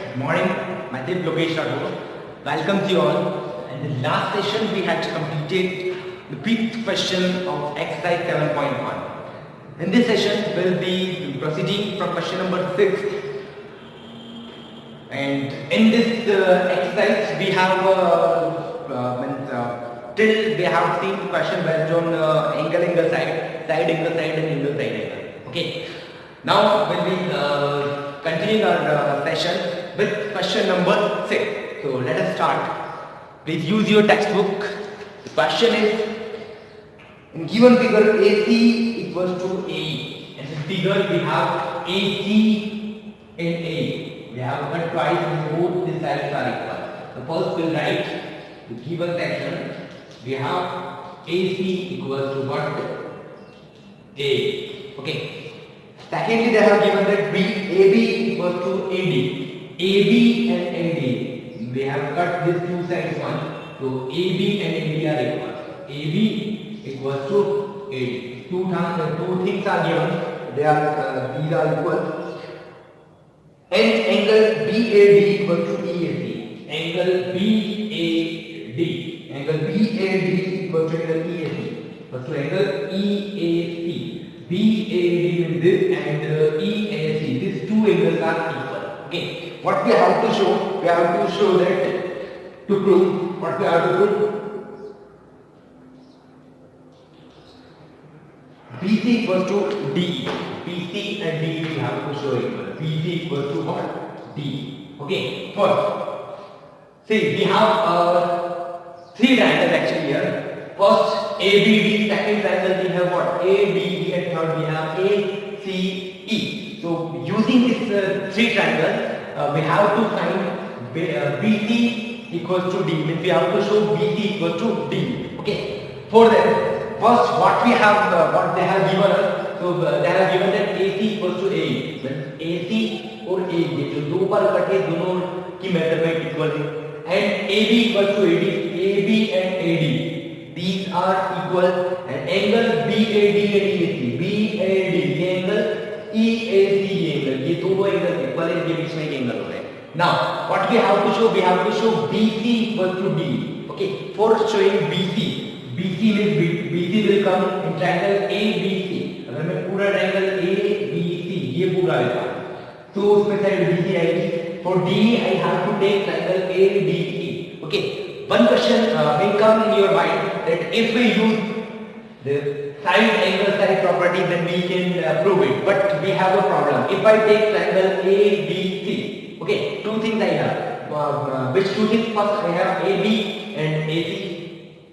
Good morning, myself Lokesh Raghur. Welcome you all. And in the last session we had completed the fifth question of exercise 7.1. In this session we'll be proceeding from question number 6. And in this exercise we have till we have seen the question based on angle side angle and angle angle. Okay. Now we'll be continuing our session with question number 6. So let us start. Please use your textbook. The question is, in given figure AC equals to AE. In this figure we have AC and AE. We have got twice and both the sides are equal. So first we'll write the given section. We have AC equals to what? A. Okay. Secondly, they have given that AB equals to AD. AB and AD. We have cut these two sides one. So AB and AD are equal. AB equals to AD. Two things are given. They are these are equal. And angle BAD equals to EAC. Angle BAD. Angle BAD equals to angle EAC. Equals to angle EAC. BAD means this and EAC. These two angles are equal. Okay. What we have to show? We have to show that to prove. What we have to prove? BC equals to DE. BC and DE we have to show equal. BC equals to what? DE. Okay. First, see we have three triangles actually here. First ABD, second triangle we have what? ADE, and third we have ACE. So using this three triangles, we have to find BC equals to D. Means we have to show BC equals to D. Okay. For that, first what we have, what they have given us. So they have given that AC equals to AE. Means AC और AE जो दो बार कटे दोनों की measurement equal है. And AB equals to AD. AB and AD. These are equal, and angle BAD and EAC. BAD ये angle EAC ये angle. ये दोनों angle equal है. ये बीच में एक angle हो रहा है. Now what we have to show? We have to show BC equal to D. Okay. For showing BC means BC will come in triangle ABC. अगर मैं पूरा triangle ABC ये पूरा लेता हूँ, तो उसमें साइड BC आएगी. For D I have to take triangle ADE. Okay. One question may come in your mind that if we use the side angle side property, then we can prove it. But we have a problem. If I take triangle ABC, okay, two things I have. Which two things? First I have AB and AC.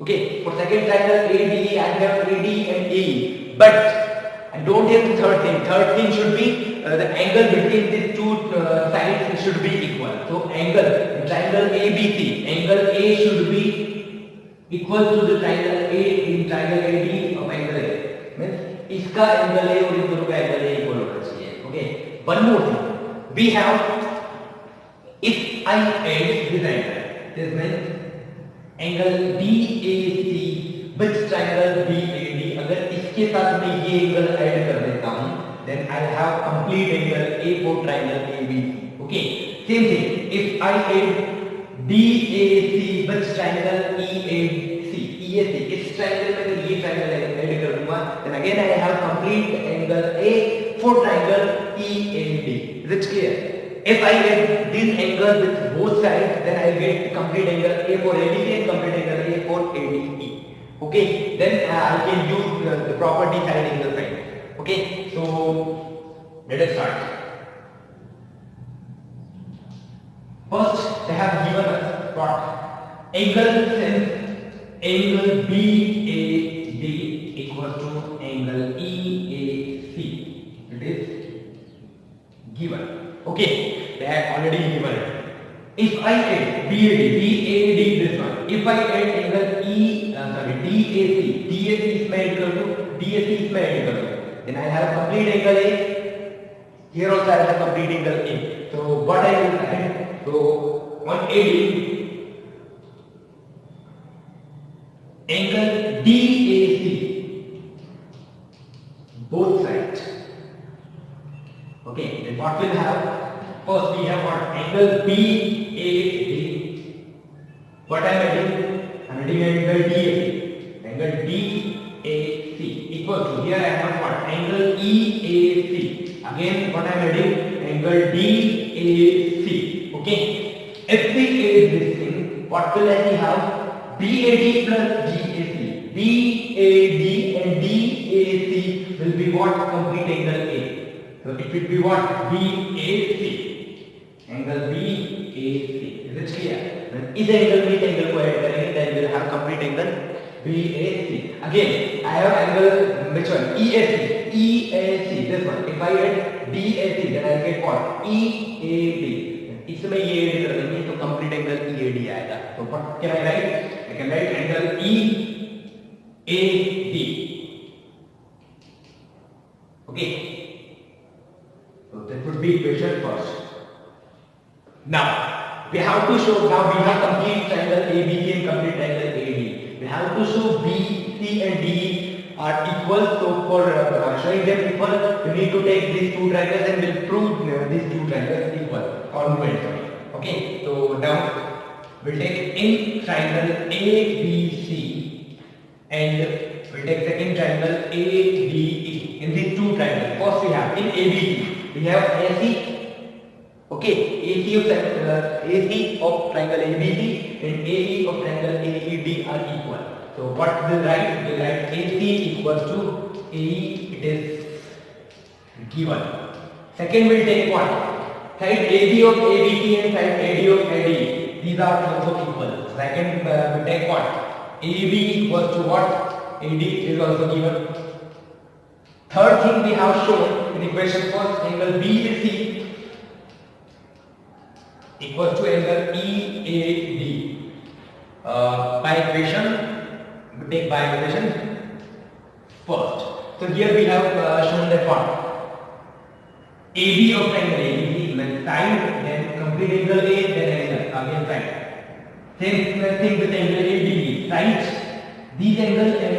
Okay, for second triangle ADE I have AD and AE. But I don't have the third thing. Third thing should be the angle between these two sides should be equal. So angle in triangle ABC, angle A should be equal to the triangle A in triangle AD of angle A. Means इसका angle A और इस दोनों का angle A equal होना चाहिए. Okay. One more thing. We have, if I add this angle, this means angle BAC with triangle BAD. अगर इसके साथ मैं ये angle add कर देता हूँ, then I have complete angle A for triangle ABC. Okay. Same thing. If I add DAC with triangle EAC, इस triangle में तो ये triangle add कर दूँगा, then again I have complete angle A for triangle EAD. Is it clear? If I get this angle with both sides, then I get complete angle A for ABC and complete angle A for ADE. Okay. Then I can use the property side angle side. Okay, so let us start. First, they have given us what? Angle since angle BAD equals to angle EAC. It is given. Okay, they have already given it. If I add BAD this one. If I add angle DAC is my equal to DAC is my equal to. Then I have complete angle A. Here also I have complete angle A. So what I will add? So on AD, angle DAC, both sides. Okay. Then what will have? First we have what? Angle BAD. What I am adding? I am adding angle DAC. Angle DAC equals to, here I have what? Angle EAC. Again what I am adding? Angle DAC. Okay. If we add this thing, what will I have? BAD plus GAC. BAD and DAC will be what? Complete angle A. So it will be what? BAC. Angle BAC. Is it clear? When इस angle में इस angle को add करेंगे, then we will have complete angle BAC. Again, I have angle which one? EAC. EAC. This one. If I add DAC, then I will get what? EAD. इसमें ये add कर देंगे तो complete angle EAD आएगा. तो what can I right? I can write angle EAD. Okay. So that would be equation first. Now we have to show. Now we have complete triangle ABC and complete triangle AD. We have to show BC and DE are equal. So for showing them equal, you need to take these two triangles and we'll prove these two triangles equal, congruent. Okay. So now we'll take in triangle ABC and we'll take second triangle ADE. In these two triangles, first we have in ABC we have AC. Okay, AC of triangle ABC and AE of triangle AED are equal. So what will write? We will write AC equals to AE. It is given. Second we will take what? Side AB of ABC and side AD of ADE. These are also equal. Second we take what? AB equals to what? AD is also given. Third thing we have shown in equation first, angle BAC equals to angle EAD. By equation, we take by equation first. So here we have shown that what? AB of triangle ABC means side, then complete angle A, then angle again side. Same thing with angle ABB, side, these angles and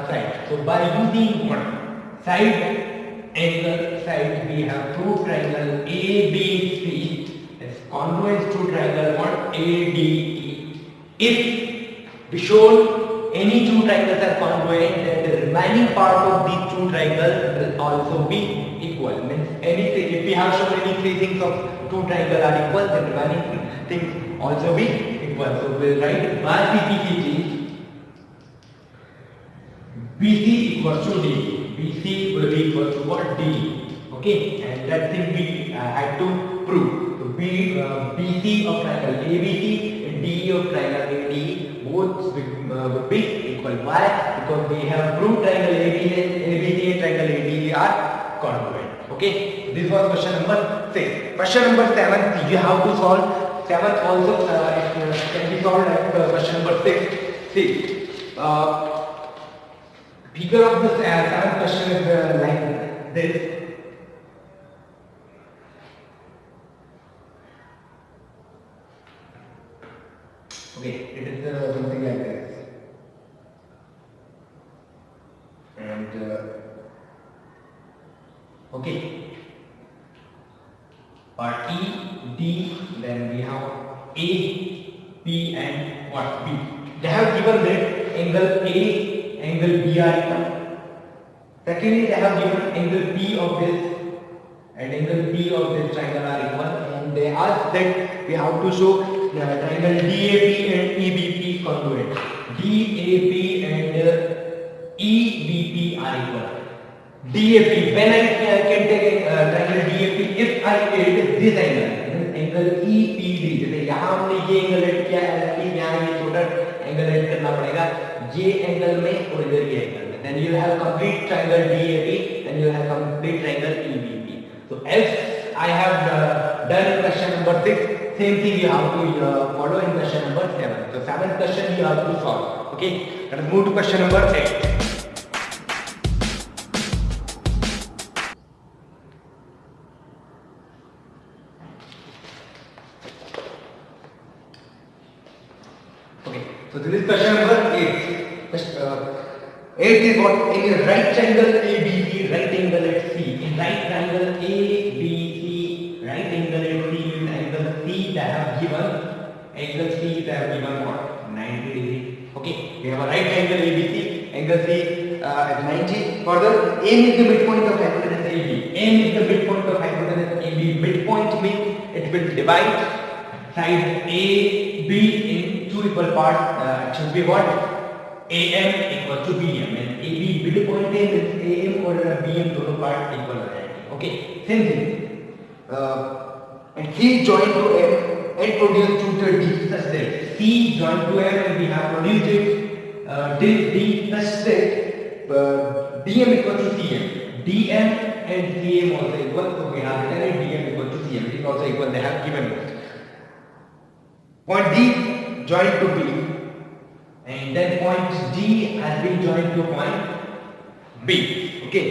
side. So by using what? Side, angle, side, we have proved triangle ABC is congruent to triangle what? ADE. If we show any two triangles are congruent, then the remaining part of these two triangles will also be equal. Means anything, if we have shown any three things of two triangles are equal, then remaining things also be equal. So we will write by CPCT BC equals to D. BC will be equal to what? D. Okay, and that thing we had to prove. So BC of triangle ABC and DE of triangle ADE both would be equal. Why? Because we have proved triangle ABC and triangle ADE are congruent. Okay, this was question number 6. Question number 7, you have to solve. 7 also can be solved at question number 6. See, figure of the 7th question is like this. Okay, it is something like this. And okay, part E, D, then we have A, P and what? B. They have given that angle A, angle B are equal. Secondly, they have given angle P of this and angle P of this triangle are equal, and they ask that we have to show triangle DAP and EBP congruent. DAP and EBP are equal. DAP, when I can take triangle DAP, if I add this angle EPD, जैसे यहाँ हमने ये angle add किया है, यहाँ ये छोटा angle add करना पड़ेगा ये एंगल में और इधर ये एंगल में, then you will have complete triangle DAP, then you will have complete triangle EBP. So as I have done in question number 6, same thing you have to follow in question number 7. So 7th question you have to solve. Okay, let us move to question number 8. So this is question number 8. 8 is what? In a right triangle ABC, right angle at C. In right triangle ABC, right angle at Angle C is given what? 90 degree. Okay, we have a right angle ABC. Angle C at 90. Further, M is the midpoint of hypotenuse AB. M is the midpoint of hypotenuse AB. Midpoint means it will divide side AB in two equal parts. It should be what? AM equal to BM, and AB midpoint is AM or BM दोनों part equal हो जाएंगे. Okay, same thing. And C joined to M and produced tutor D such that C joined to M and we have produced it till D such that DM equal to CM. DM and CM also equal, so we have written it DM equal to CM. It is also equal, they have given it. Point D joined to B, and then point D has been joined to point B. Okay,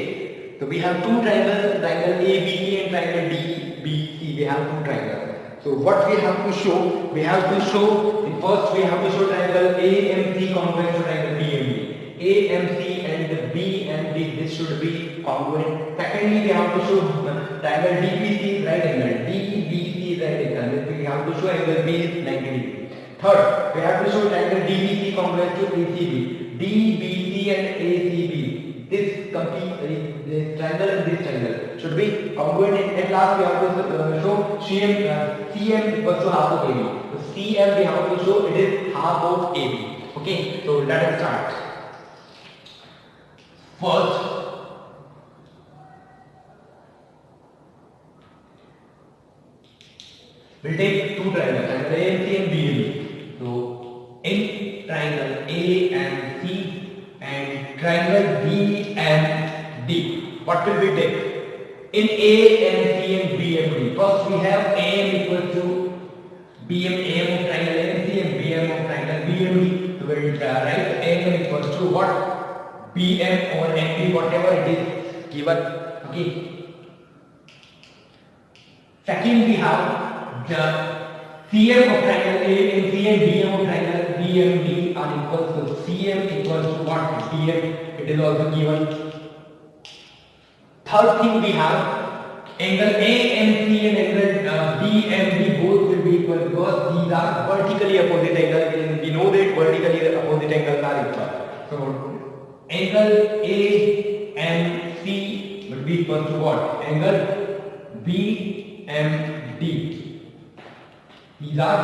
so we have two triangles, triangle ABC and triangle DBC. We have two triangles. So what we have to show? We have to show, first we have to show triangle AMC congruent to triangle BMD. AMC and BMD, this should be congruent. Secondly, we have to show triangle DBC right angle. DBC right angle. We have to show angle B is 90 degree. Third, we have to show triangle DBC congruent to ACB. DBC and ACB. This triangle and this triangle should be congruent. At last, we have to show CM equals to half of AB. So CM we have to show it is half of AB. Okay, so let us start. First, we'll take two triangles, triangle AMC and BMC. So in triangle AMC and triangle BMD, what will we take? In AMC and BMD, first we have AM equal to BM, AM of triangle AMC and BM of triangle BMD. So we'll write AM equals to what? BM or MD, whatever it is given. Okay. Second, we have the CM of triangle AMC and BM of triangle BMD are equal. So CM equals to what? BM. It is also given. Third thing, we have angle AMC and angle BMD both will be equal because these are vertically opposite angles, and we know that vertically opposite angles are equal. So angle AMC will be equal to what? Angle BMD. These are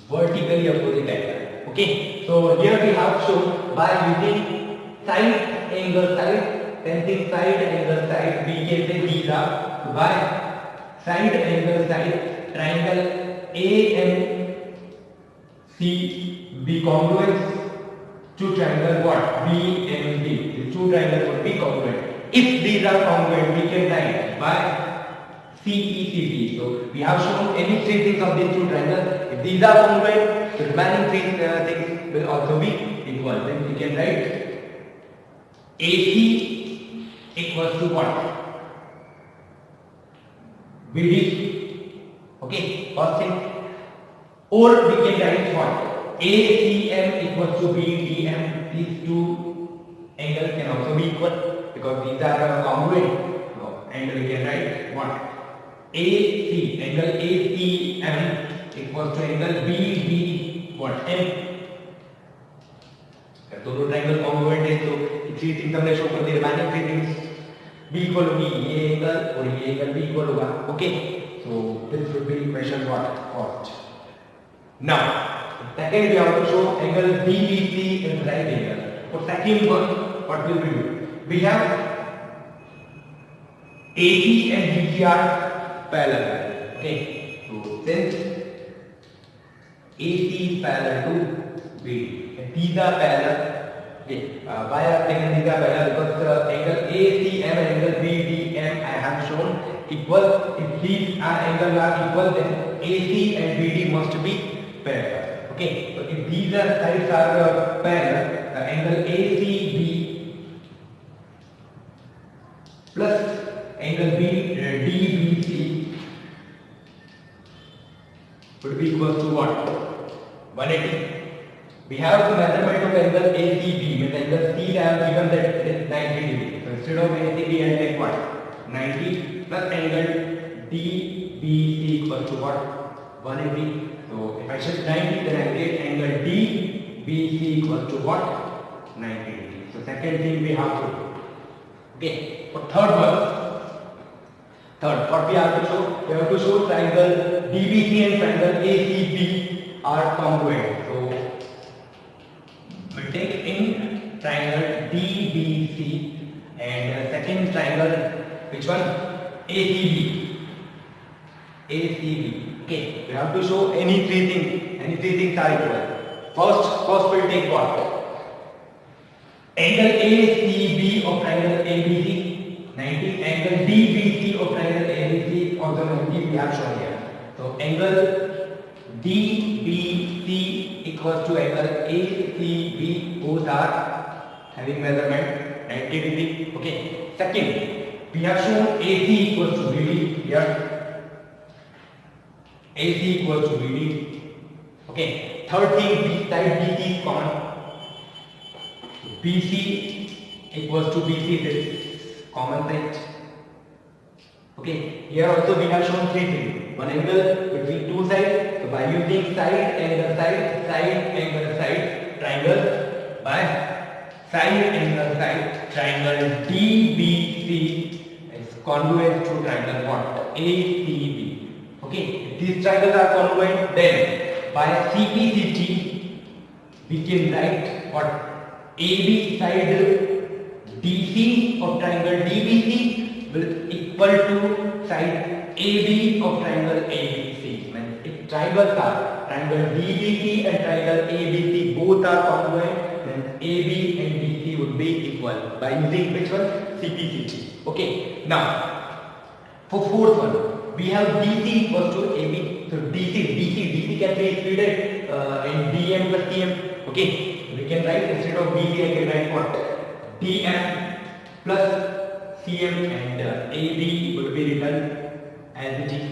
vertically opposite angles. Okay, so here we have shown by using side angle side. Same side angle side, we can say these are by side angle side triangle AMC be congruent to triangle what? BMD. The two triangles would be congruent. If these are congruent, we can write by CECP. So we have shown any three things of these two triangles. If these are congruent, the remaining three things will also be equal. Then we can write AC equals to what? BD. Okay, first thing. Or we can write what? ACM equals to BDM. These two angles can also be equal because these are congruent. So, and we can write what? AC, angle ACM equals to angle BD what? M. दोनों triangle congruent है तो three things हमने show कर दी. Remaining three things b equal होगी ये angle और ये एंगल b इक्वल होगा. Okay, so this would be equation what first. Now second we have to show angle DBC is right angle. For second one what will we do? We have AC and BC are parallel. Okay, so since AC is parallel to BD, these are parallel. Okay, why I have taken these are parallel? Because angle ACM and angle BDM I have shown equal. If these angles are equal, then AC and BD must be parallel. Okay, so if these sides are parallel, angle ACB plus angle DBC would be equal to what? 180. We have the measurement of angle ACB. With angle C, I have given that it is 90 degree. So instead of ACB, I take what? 90 plus angle DBC equal to what? 180. So if I shift 90, then I get angle DBC equal to what? 90 degree. So second thing we have to do. Okay. For third one, what we have to show? We have to show triangle DBC and triangle ACB are congruent. So we take in triangle DBC and second triangle, which one? ACB. ACB. Okay, we have to show any three things are equal. First we'll take what? Angle ACB of triangle ABC 90, angle DBC of triangle ABC also 90 we have shown here. So angle DBC equals to angle ACB, both are having measurement 90 degree. Okay. Second, we have shown AC equals to BD here. AC equals to BD. Okay. Third thing, B side BC is common. BC equals to BC, this is common side. Okay. Here also we have shown three things. One angle between two sides. So by using side angle side triangle, by side angle side triangle DBC is congruent to triangle what? ACB. Okay, if these triangles are congruent, then by CPCT we can write what? AB side DC of triangle DBC will equal to side AB of triangle ABC. Means if triangles are triangle DBC and triangle ABC both are congruent, then AB and BC would be equal by using which one? CPCT. Okay. Now for fourth one, we have DC equals to AB. So DC can be exceeded in DM plus CM. Okay. We can write instead of BC I can write what? DM plus CM and AB would be written as it is.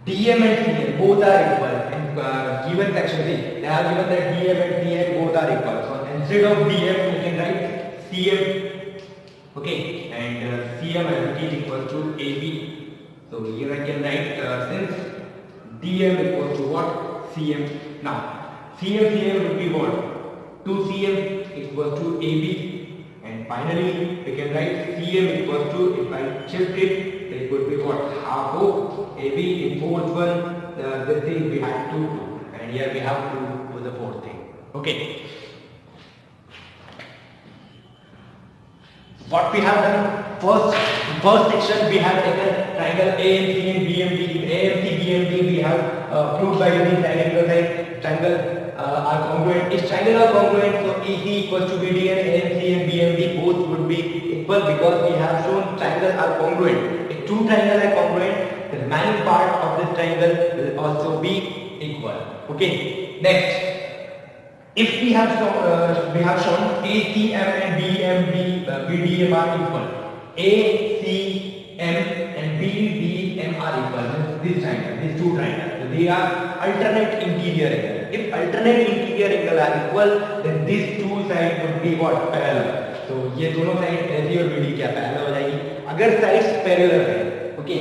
DM and CM both are equal. In given section, they have given that DM and CM both are equal. So instead of DM we can write CM. Okay, and CM as it is equals to AB. So here I can write since DM equals to what? CM. Now CM would be what? 2CM equals to AB, and finally we can write CM equals to, if I shift it would be what? Half of AB. In fourth one, this thing we have to do, and here we have to do the fourth thing. Okay. What we have done? First section we have taken triangle AMC and BMD. In AMC, BMD we have proved by using triangle side triangle are congruent. If triangle are congruent, so AC equals to BD and AMC and BMD both would be equal because we have shown triangles are congruent. If two triangles are congruent, the remaining part of this triangle will also be equal. Okay. Next, if we have shown ACM and BDM are equal. ACM and BDM are equal. This triangle, these two triangles. So they are alternate interior angle. If alternate interior angle are equal, then these two sides would be what? Parallel. So ये दोनों side AC और BD क्या parallel हो जाएगी? अगर sides parallel है, okay.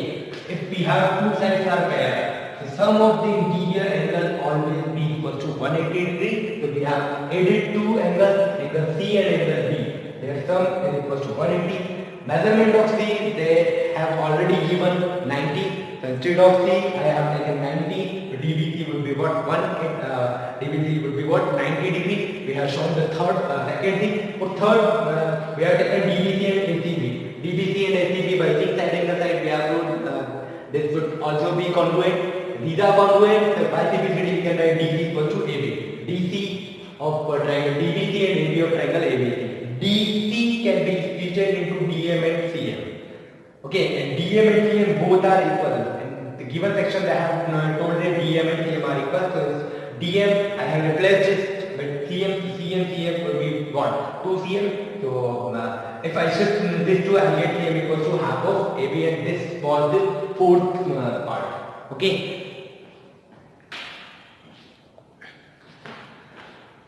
If we have two sides are parallel, so sum of the interior angle always be equal to 180 degree. So we have added two angles, angle C and angle B. Their sum is equal to 180. Measurement of C they have already given 90. So instead of C I have taken 90. DBC would be what? DBC would be what? 90 degree. We have shown the second thing. For third, we have taken DBC and ACB. DBC and ACB by using side angle side we have shown this would also be congruent. These are congruent. So by CPCT we can write DC equal to AB. DC of triangle DBC and AB of triangle ABC. DC can be split into DM and CM. Okay, and DM and CM both are equal. In the given section they have told that DM and CM are equal. So DM I have replaced it, but CM will be what? 2CM. So if I shift this to, I get CM equals to half of AB, and this was the fourth part. Okay.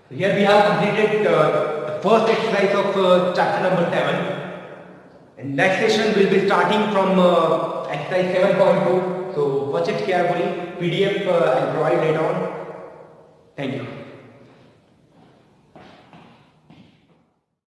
So here we have completed the first exercise of chapter number 7. And next session will be starting from exercise 7.2. So watch it carefully. PDF I'll provide later on. Thank you.